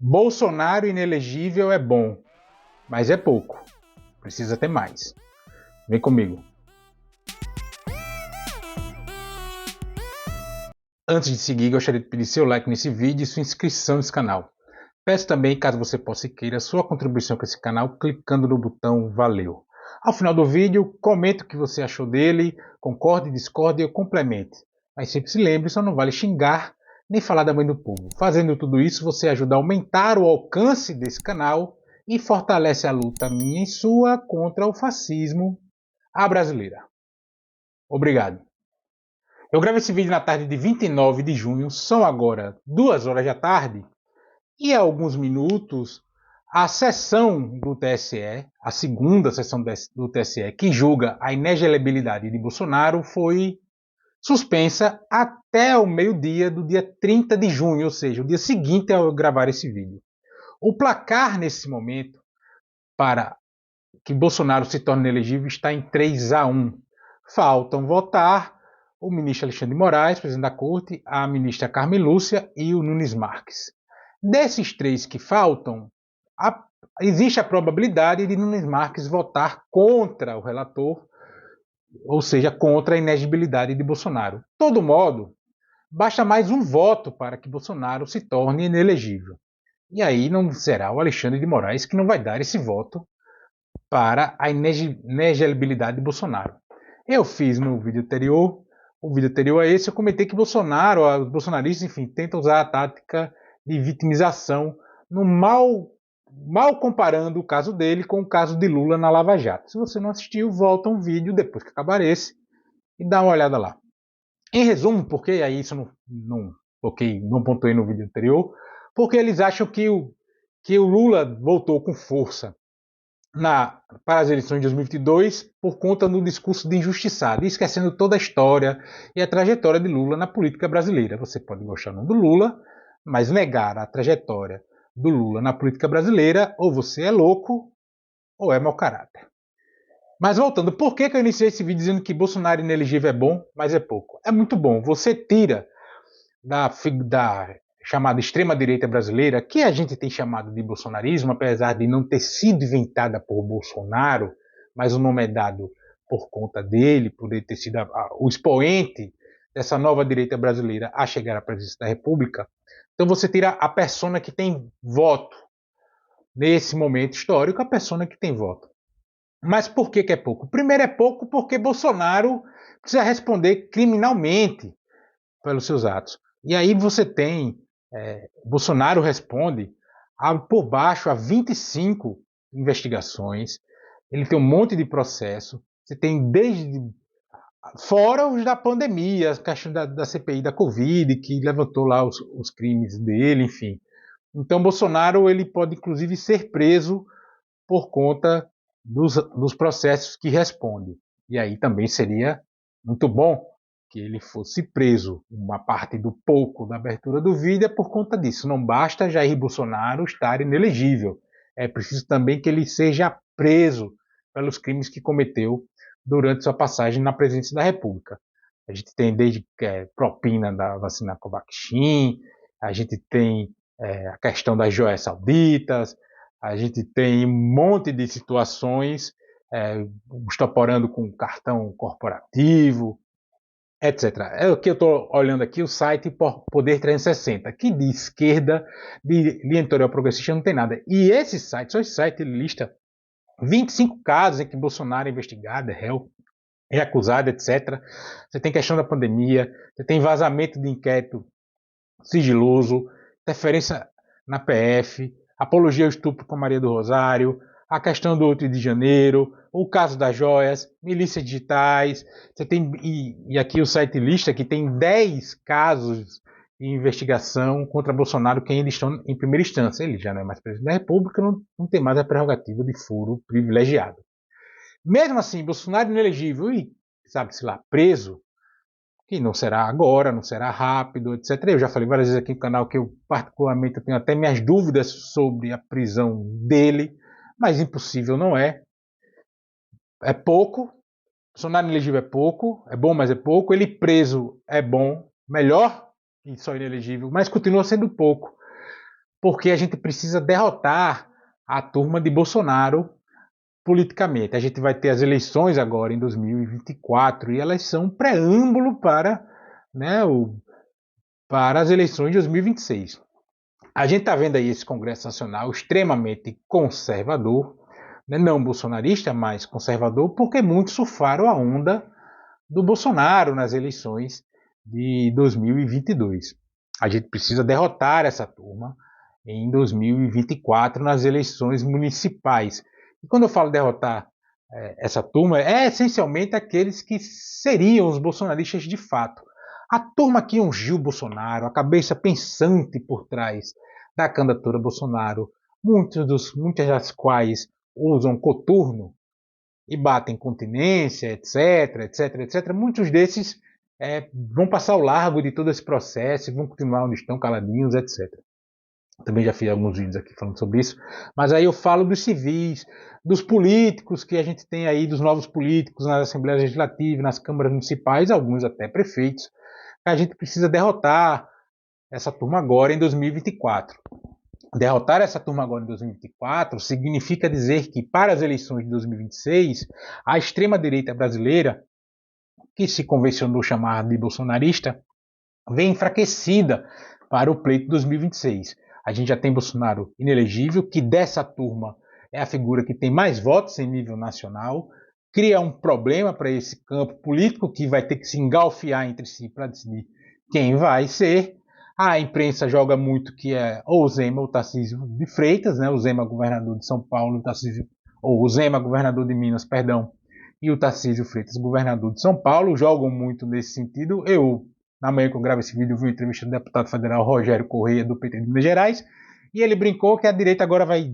Bolsonaro inelegível é bom, mas é pouco. Precisa ter mais. Vem comigo. Antes de seguir, gostaria de pedir seu like nesse vídeo e sua inscrição nesse canal. Peço também, caso você possa e queira, sua contribuição com esse canal clicando no botão Valeu. Ao final do vídeo, comente o que você achou dele, concorde, discorde ou complemente. Mas sempre se lembre, só não vale xingar nem falar da mãe do povo. Fazendo tudo isso, você ajuda a aumentar o alcance desse canal e fortalece a luta minha e sua contra o fascismo à brasileira. Obrigado. Eu gravo esse vídeo na tarde de 29 de junho, são agora 2 horas da tarde, e há alguns minutos a sessão do TSE, a segunda sessão do TSE, que julga a inelegibilidade de Bolsonaro, foi suspensa até o meio-dia do dia 30 de junho, ou seja, o dia seguinte ao gravar esse vídeo. O placar nesse momento para que Bolsonaro se torne inelegível está em 3-1. Faltam votar o ministro Alexandre de Moraes, presidente da Corte, a ministra Carmen Lúcia e o Nunes Marques. Desses três que faltam, existe a probabilidade de Nunes Marques votar contra o relator, ou seja, contra a inelegibilidade de Bolsonaro. De todo modo, basta mais um voto para que Bolsonaro se torne inelegível. E aí não será o Alexandre de Moraes que não vai dar esse voto para a inelegibilidade de Bolsonaro. Eu fiz no vídeo anterior, o vídeo anterior a esse, eu comentei que Bolsonaro, os bolsonaristas, enfim, tentam usar a tática de vitimização, no mal comparando o caso dele com o caso de Lula na Lava Jato. Se você não assistiu, volta um vídeo depois que acabar esse e dá uma olhada lá. Em resumo, porque aí isso não pontuei no vídeo anterior, porque eles acham que o Lula voltou com força para as eleições de 2022 por conta do discurso de injustiçado, esquecendo toda a história e a trajetória de Lula na política brasileira. Você pode gostar ou não do Lula, mas negar a trajetória do Lula na política brasileira, ou você é louco ou é mau caráter. Mas voltando, por que eu iniciei esse vídeo dizendo que Bolsonaro inelegível é bom, mas é pouco? É muito bom. Você tira da chamada extrema-direita brasileira, que a gente tem chamado de bolsonarismo, apesar de não ter sido inventada por Bolsonaro, mas o nome é dado por conta dele, por ele ter sido o expoente dessa nova direita brasileira a chegar à presidência da República. Então você tira a persona que tem voto. Nesse momento histórico, a persona que tem voto. Mas por que é pouco? Primeiro é pouco porque Bolsonaro precisa responder criminalmente pelos seus atos. E aí você tem, Bolsonaro responde por baixo a 25 investigações, ele tem um monte de processo, você tem fora os da pandemia, a questão da CPI da Covid, que levantou lá os crimes dele, enfim. Então Bolsonaro ele pode inclusive ser preso por conta dos processos que responde. E aí também seria muito bom que ele fosse preso. Uma parte do pouco da abertura do vídeo é por conta disso. Não basta Jair Bolsonaro estar inelegível. É preciso também que ele seja preso pelos crimes que cometeu durante sua passagem na presidência da República. A gente tem desde propina da vacina Covaxin, a gente tem a questão das joias sauditas, a gente tem um monte de situações, estoporando com cartão corporativo, etc. É o que eu estou olhando aqui, o site Poder 360, que de esquerda, de linha editorial progressista, não tem nada. E esse site, só esse site, ele lista 25 casos em que Bolsonaro é investigado, é réu, é acusado, etc. Você tem questão da pandemia, você tem vazamento de inquérito sigiloso, interferência na PF, apologia ao estupro com Maria do Rosário, a questão do 8 de janeiro, o caso das joias, milícias digitais. Você tem, e aqui o site lista que tem 10 casos de investigação contra Bolsonaro que ainda estão em primeira instância. Ele já não é mais presidente da República, não tem mais a prerrogativa de furo privilegiado. Mesmo assim, Bolsonaro inelegível e, sabe-se lá, preso, que não será agora, não será rápido, etc. Eu já falei várias vezes aqui no canal que eu, particularmente, tenho até minhas dúvidas sobre a prisão dele, mas impossível não é. É pouco. Bolsonaro inelegível é pouco. É bom, mas é pouco. Ele preso é bom, melhor que só inelegível, mas continua sendo pouco. porque a gente precisa derrotar a turma de Bolsonaro politicamente. A gente vai ter as eleições agora em 2024 e elas são um preâmbulo para, né, para as eleições de 2026. A gente está vendo aí esse Congresso Nacional extremamente conservador, né, não bolsonarista, mas conservador, porque muitos surfaram a onda do Bolsonaro nas eleições de 2022. A gente precisa derrotar essa turma em 2024 nas eleições municipais. E quando eu falo derrotar essa turma, é essencialmente aqueles que seriam os bolsonaristas de fato. A turma que ungiu Bolsonaro, a cabeça pensante por trás da candidatura Bolsonaro, muitas das quais usam coturno e batem continência, etc, etc, etc. Muitos desses vão passar ao largo de todo esse processo e vão continuar onde estão, caladinhos, etc. Também já fiz alguns vídeos aqui falando sobre isso, mas aí eu falo dos civis, dos políticos que a gente tem aí, dos novos políticos nas assembleias legislativas, nas câmaras municipais, alguns até prefeitos, que a gente precisa derrotar essa turma agora em 2024. Derrotar essa turma agora em 2024 significa dizer que, para as eleições de 2026, a extrema-direita brasileira, que se convencionou chamar de bolsonarista, vem enfraquecida para o pleito de 2026. A gente já tem Bolsonaro inelegível, que dessa turma é a figura que tem mais votos em nível nacional, cria um problema para esse campo político que vai ter que se engalfiar entre si para decidir quem vai ser. A imprensa joga muito que é ou o Zema ou o Tarcísio de Freitas, né? O Zema governador de São Paulo, o Zema governador de Minas, perdão, e o Tarcísio Freitas governador de São Paulo, jogam muito nesse sentido. Na manhã que eu gravo esse vídeo, vi uma entrevista do deputado federal Rogério Correia, do PT de Minas Gerais, e ele brincou que a direita agora vai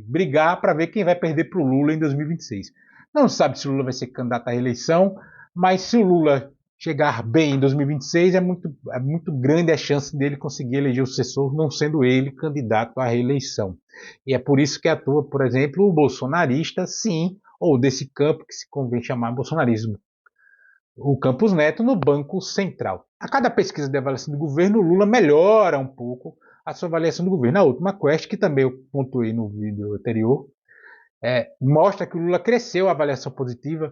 brigar para ver quem vai perder para o Lula em 2026. Não se sabe se o Lula vai ser candidato à reeleição, mas se o Lula chegar bem em 2026, é muito grande a chance dele conseguir eleger o sucessor, não sendo ele candidato à reeleição. E é por isso que atua, por exemplo, o bolsonarista, sim, ou desse campo que se convém chamar bolsonarismo, o Campos Neto, no Banco Central. A cada pesquisa de avaliação do governo, o Lula melhora um pouco a sua avaliação do governo. A última Quest, que também eu pontuei no vídeo anterior, mostra que o Lula cresceu a avaliação positiva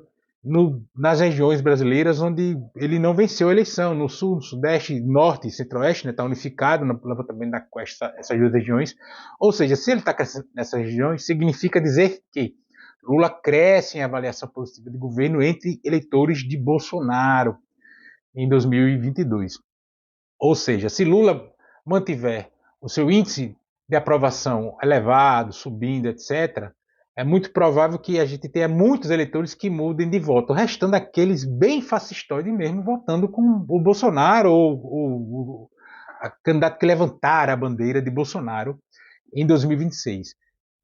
nas regiões brasileiras onde ele não venceu a eleição, no Sul, no Sudeste, Norte e Centro-Oeste, está unificado no levantamento da Quest essas duas regiões. Ou seja, se ele está crescendo nessas regiões, significa dizer que Lula cresce em avaliação positiva de governo entre eleitores de Bolsonaro em 2022. Ou seja, se Lula mantiver o seu índice de aprovação elevado, subindo, etc., é muito provável que a gente tenha muitos eleitores que mudem de voto, restando aqueles bem fascistoides mesmo votando com o Bolsonaro ou o candidato que levantar a bandeira de Bolsonaro em 2026.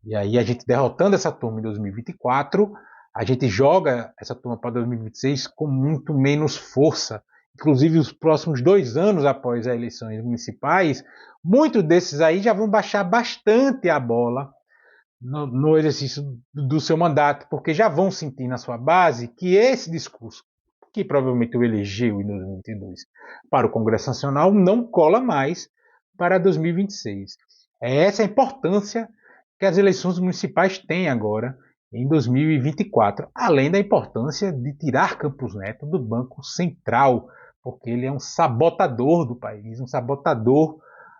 E aí a gente derrotando essa turma em 2024, a gente joga essa turma para 2026 com muito menos força. Inclusive os próximos 2 anos após as eleições municipais, muitos desses aí já vão baixar bastante a bola no exercício do seu mandato, porque já vão sentir na sua base que esse discurso, que provavelmente o elegeu em 2022 para o Congresso Nacional, não cola mais para 2026. Essa é a importância que as eleições municipais têm agora em 2024, além da importância de tirar Campos Neto do Banco Central, porque ele é um sabotador do país, um sabotador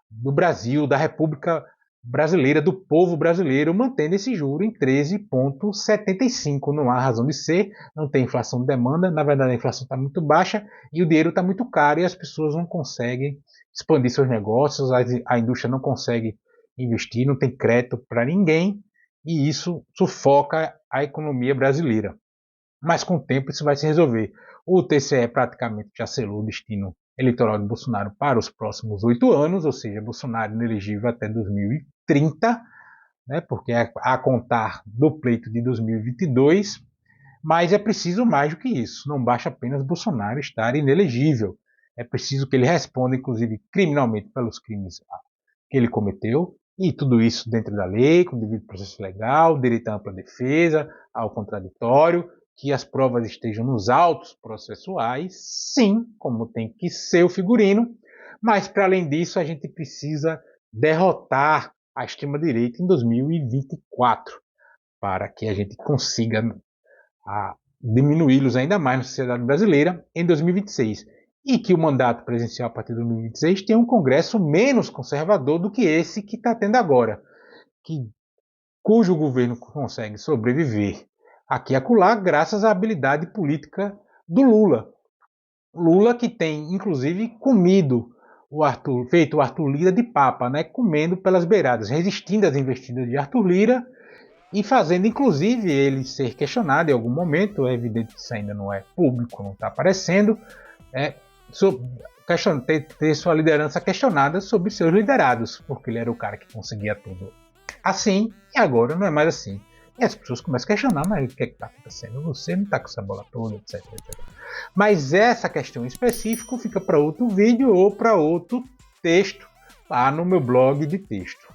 do Brasil, da República Brasileira, do povo brasileiro, mantendo esse juro em 13,75. Não há razão de ser, não tem inflação de demanda, na verdade a inflação está muito baixa e o dinheiro está muito caro e as pessoas não conseguem expandir seus negócios, a indústria não consegue investir, não tem crédito para ninguém e isso sufoca a economia brasileira. Mas com o tempo isso vai se resolver. O TCE praticamente já selou o destino eleitoral de Bolsonaro para os próximos 8 anos, ou seja, Bolsonaro inelegível até 2030, né, porque é a contar do pleito de 2022, mas é preciso mais do que isso. Não basta apenas Bolsonaro estar inelegível. É preciso que ele responda, inclusive, criminalmente pelos crimes que ele cometeu, e tudo isso dentro da lei, com devido processo legal, direito à ampla defesa, ao contraditório, que as provas estejam nos autos processuais, sim, como tem que ser o figurino, mas para além disso a gente precisa derrotar a extrema-direita em 2024, para que a gente consiga diminuí-los ainda mais na sociedade brasileira em 2026. E que o mandato presidencial a partir de 2026 tenha um Congresso menos conservador do que esse que está tendo agora, cujo governo consegue sobreviver aqui e acolá graças à habilidade política do Lula. Lula que tem, inclusive, feito o Arthur Lira de papa, né, comendo pelas beiradas, resistindo às investidas de Arthur Lira e fazendo, inclusive, ele ser questionado em algum momento. É evidente que isso ainda não é público, não está aparecendo, ter sua liderança questionada sobre seus liderados, porque ele era o cara que conseguia tudo assim, e agora não é mais assim. E as pessoas começam a questionar, mas o que está acontecendo? Você não está com essa bola toda, etc, etc. Mas essa questão em específico fica para outro vídeo ou para outro texto lá no meu blog de texto.